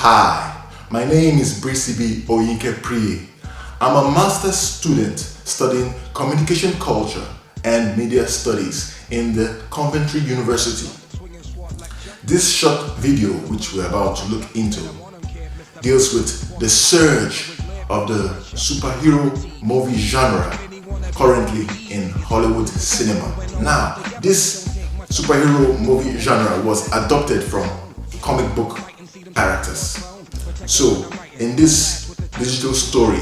Hi, my name is Brisibi Oyinke Priye. I'm a master's student studying communication culture and media studies in the Coventry University. This short video, which we're about to look into, deals with the surge of the superhero movie genre currently in Hollywood cinema. Now, this superhero movie genre was adopted from comic book characters. So, in this digital story,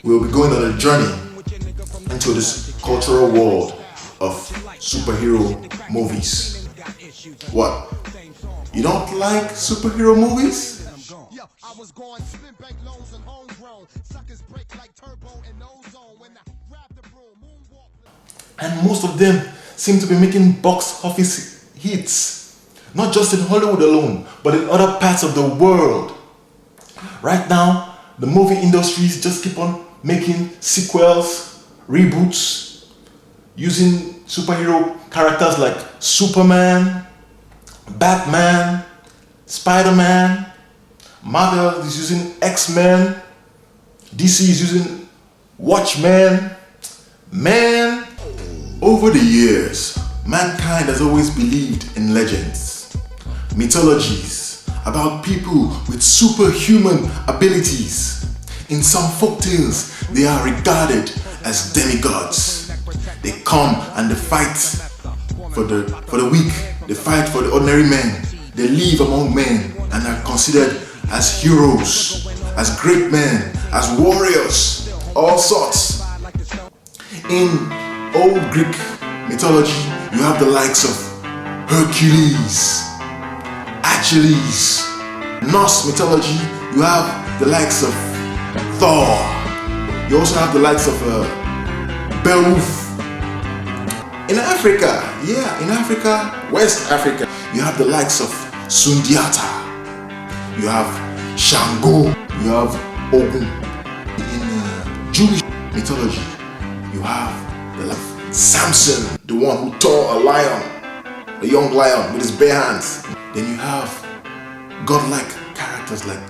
we'll be going on a journey into this cultural world of superhero movies. What? You don't like superhero movies? And most of them seem to be making box office hits, not just in Hollywood alone, but in other parts of the world. Right now, the movie industries just keep on making sequels, reboots, using superhero characters like Superman, Batman, Spider-Man. Marvel is using X-Men, DC is using Watchmen. Man, over the years, mankind has always believed in legends, mythologies about people with superhuman abilities. In some folktales, they are regarded as demigods. They come and they fight for the weak. They fight for the ordinary men. They live among men and are considered as heroes, as great men, as warriors, all sorts. In old Greek mythology, you have the likes of Hercules, Achilles. Norse mythology, you have the likes of Thor. You also have the likes of Beowulf. In Africa, West Africa, you have the likes of Sundiata. You have Shango. You have Ogun. In Jewish mythology, you have the like Samson, the one who tore a lion, a young lion with his bare hands. Then you have godlike characters like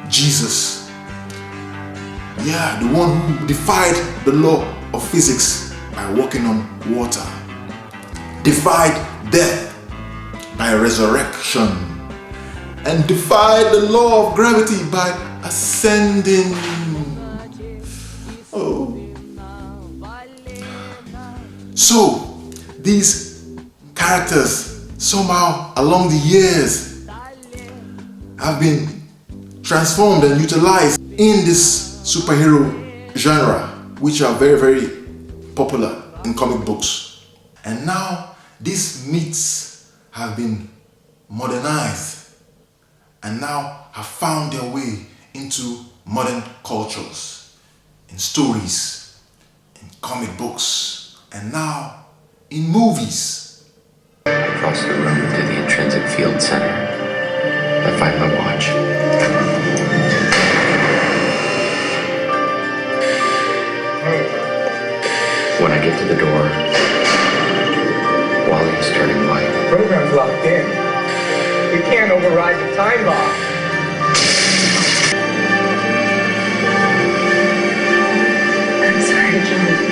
Jesus. Yeah, the one who defied the law of physics by walking on water, defied death by resurrection, and defied the law of gravity by ascending. Oh. So, these characters somehow along the years have been transformed and utilized in this superhero genre, which are very, very popular in comic books. And now these myths have been modernized and now have found their way into modern cultures, in stories, in comic books, and now in movies. Across the room to the intrinsic field center, I find my watch. When I get to the door, Wally is turning white. The program's locked in. You can't override the time lock. I'm sorry, Johnny.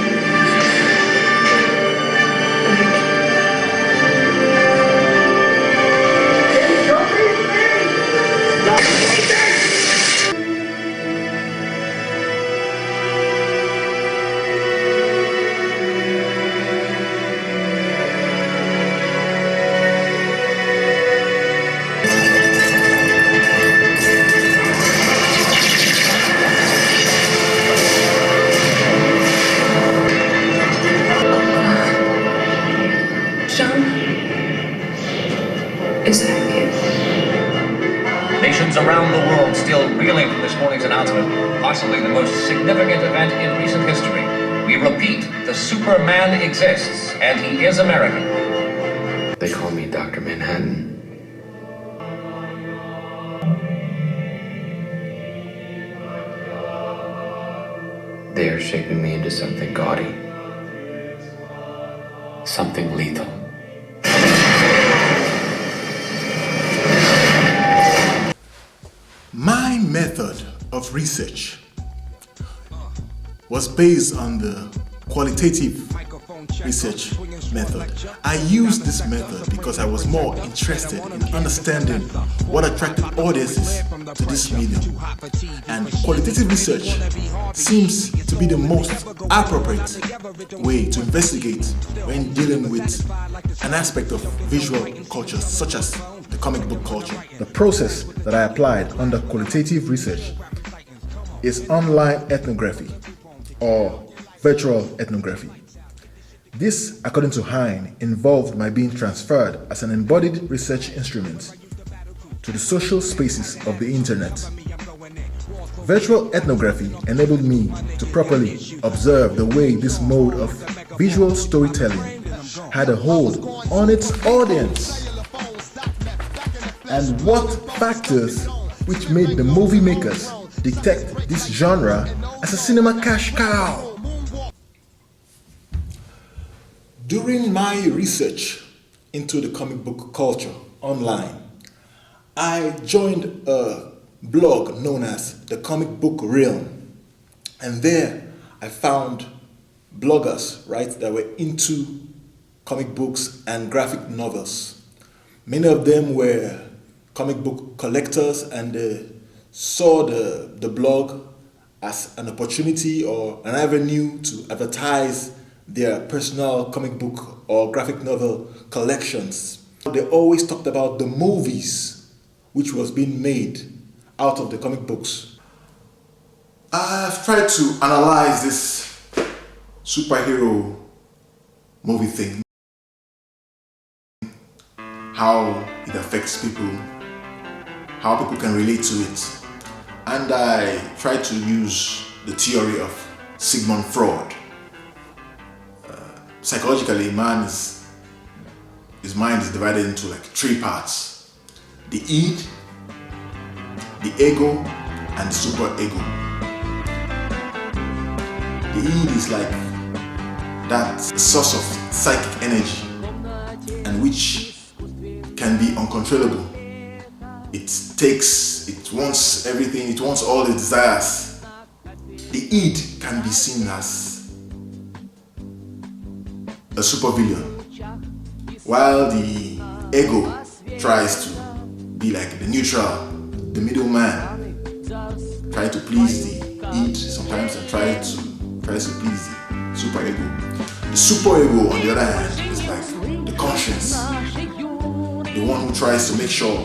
Is that it? Nations around the world still reeling from this morning's announcement, possibly the most significant event in recent history. We repeat, the Superman exists, and he is American. They call me Dr. Manhattan. They are shaping me into something gaudy, something lethal. method of research was based on the qualitative research method. I used this method because I was more interested in understanding what attracted audiences to this medium. And qualitative research seems to be the most appropriate way to investigate when dealing with an aspect of visual culture such as the comic book culture. The process that I applied under qualitative research is online ethnography or virtual ethnography. This, according to Hine, involved my being transferred as an embodied research instrument to the social spaces of the internet. Virtual ethnography enabled me to properly observe the way this mode of visual storytelling had a hold on its audience and what factors which made the movie makers detect this genre as a cinema cash cow. During my research into the comic book culture online, I joined a blog known as the Comic Book Realm, and there I found bloggers, right, that were into comic books and graphic novels. Many of them were comic book collectors, and they saw the blog as an opportunity or an avenue to advertise their personal comic book or graphic novel collections. They always talked about the movies which was being made out of the comic books. I've tried to analyze this superhero movie thing, how it affects people, how people can relate to it. And I tried to use the theory of Sigmund Freud. Psychologically, his mind is divided into like three parts: the id, the ego, and the superego. The id is like that source of psychic energy, and which can be uncontrollable. It wants everything, it wants all the desires. The id can be seen as a supervillain, while the ego tries to be like the neutral, the middleman, try to please the id sometimes and tries to please the superego. The superego, on the other hand, is like the conscience, the one who tries to make sure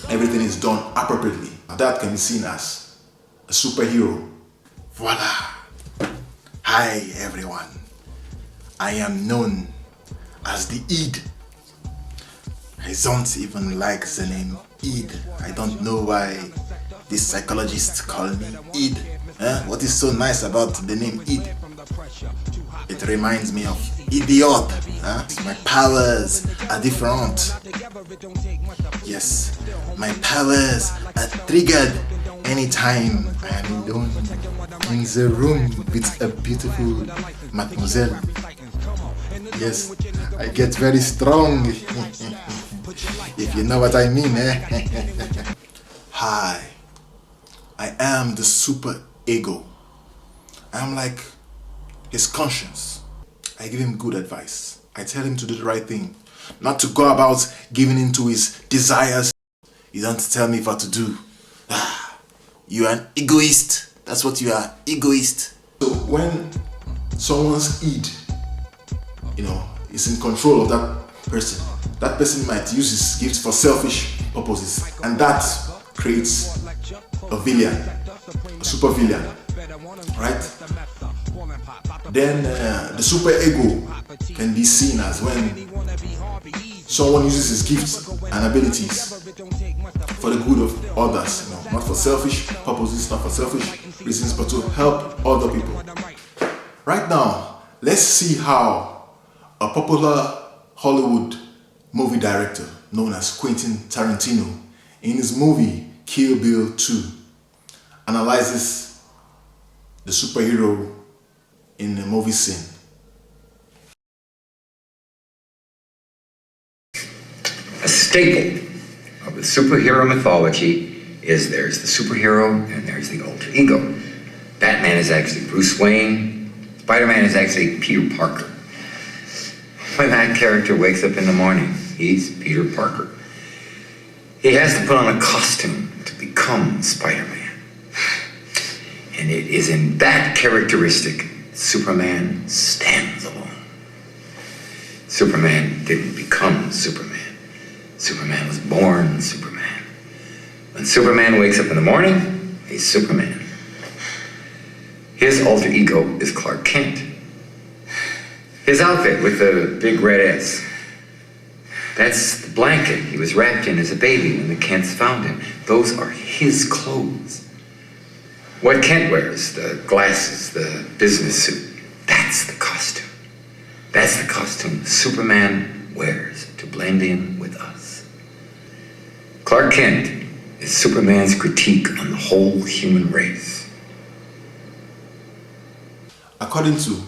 everything is done appropriately. That can be seen as a superhero. Voila! Hi everyone. I am known as the id. I don't even like the name id. I don't know why this psychologist called me id. What is so nice about the name id? It reminds me of idiot. My powers are different. Yes, my powers are triggered anytime I am alone in the room with a beautiful mademoiselle. Yes, I get very strong, if you know what I mean. Hi, I am the super ego. I'm like his conscience. I give him good advice. I tell him to do the right thing, not to go about giving in to his desires. You don't tell me what to do. You are an egoist. That's what you are, egoist. So when someone's id, is in control of that person might use his gifts for selfish purposes, and that creates a villain, a super villain, right? Then the super ego can be seen as when someone uses his gifts and abilities for the good of others, not for selfish purposes, not for selfish reasons, but to help other people. Right now, let's see how a popular Hollywood movie director known as Quentin Tarantino, in his movie Kill Bill 2, analyzes the superhero in the movie scene. A staple of the superhero mythology is there's the superhero and there's the alter ego. Batman is actually Bruce Wayne. Spider-Man is actually Peter Parker. When that character wakes up in the morning, he's Peter Parker. He has to put on a costume to become Spider-Man. And it is in that characteristic Superman stands alone. Superman didn't become Superman. Superman was born Superman. When Superman wakes up in the morning, he's Superman. His alter ego is Clark Kent. His outfit with the big red S, that's the blanket he was wrapped in as a baby when the Kents found him. Those are his clothes. What Kent wears, the glasses, the business suit, that's the costume. That's the costume Superman wears to blend in with us. Clark Kent is Superman's critique on the whole human race. According to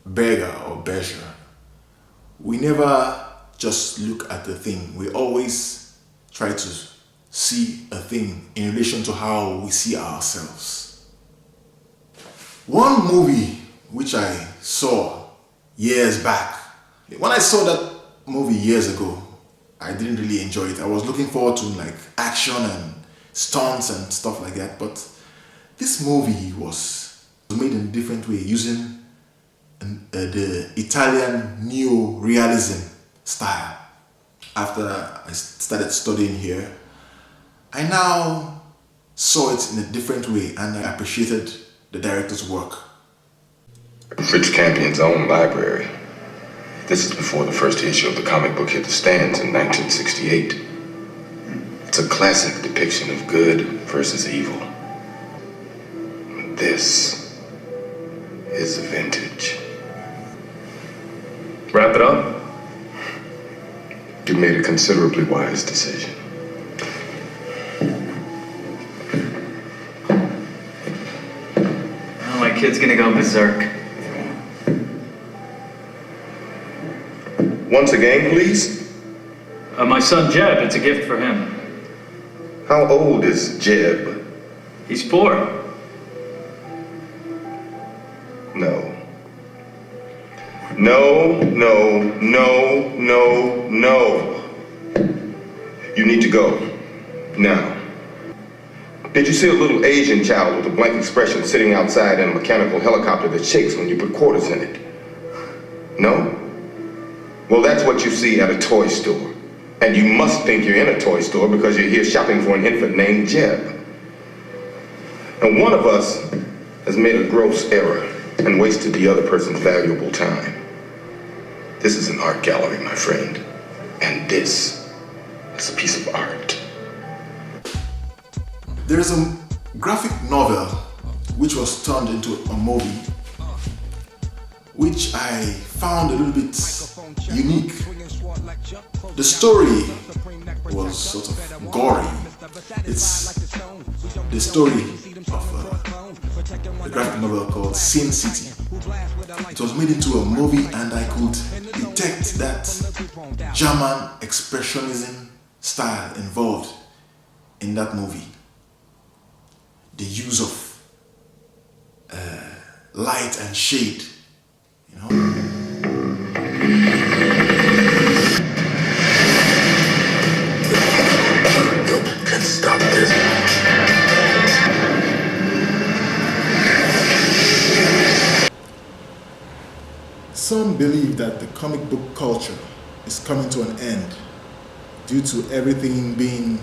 Berger or Berger, we never just look at the thing. We always try to see a thing in relation to how we see ourselves. One movie which I saw years back, when I saw that movie years ago, I didn't really enjoy it. I was looking forward to like action and stunts and stuff like that, but this movie was made in a different way using the Italian neo-realism style. After I started studying here, I now saw it in a different way and I appreciated the director's work. Fritz Campion's own library. This is before the first issue of the comic book hit the stands in 1968. It's a classic depiction of good versus evil. This is vintage. Wrap it up? You made a considerably wise decision. Oh, my kid's gonna go berserk. Once again, please. My son Jeb, it's a gift for him. How old is Jeb? He's 4. No. No, no, no, no, no. You need to go. Now. Did you see a little Asian child with a blank expression sitting outside in a mechanical helicopter that shakes when you put quarters in it? No? Well, that's what you see at a toy store. And you must think you're in a toy store because you're here shopping for an infant named Jeb. And one of us has made a gross error and wasted the other person's valuable time. This is an art gallery, my friend. And this is a piece of art. There is a graphic novel which was turned into a movie, which I found a little bit unique. The story was sort of gory. It's the story of a graphic novel called Sin City. It was made into a movie and I could detect that German expressionism style involved in that movie. The use of light and shade, you know. Can stop this. Some believe that the comic book culture is coming to an end due to everything being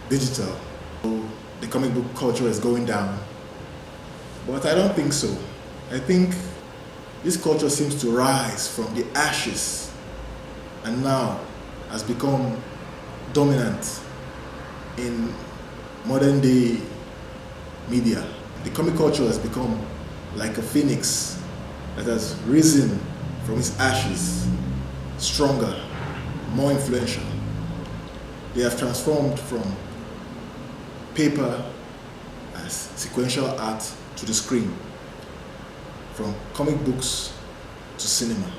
digital. The comic book culture is going down. But I don't think so. I think this culture seems to rise from the ashes and now has become dominant in modern day media. The comic culture has become like a phoenix that has risen from its ashes, stronger, more influential. They have transformed from paper as sequential art to the screen, from comic books to cinema.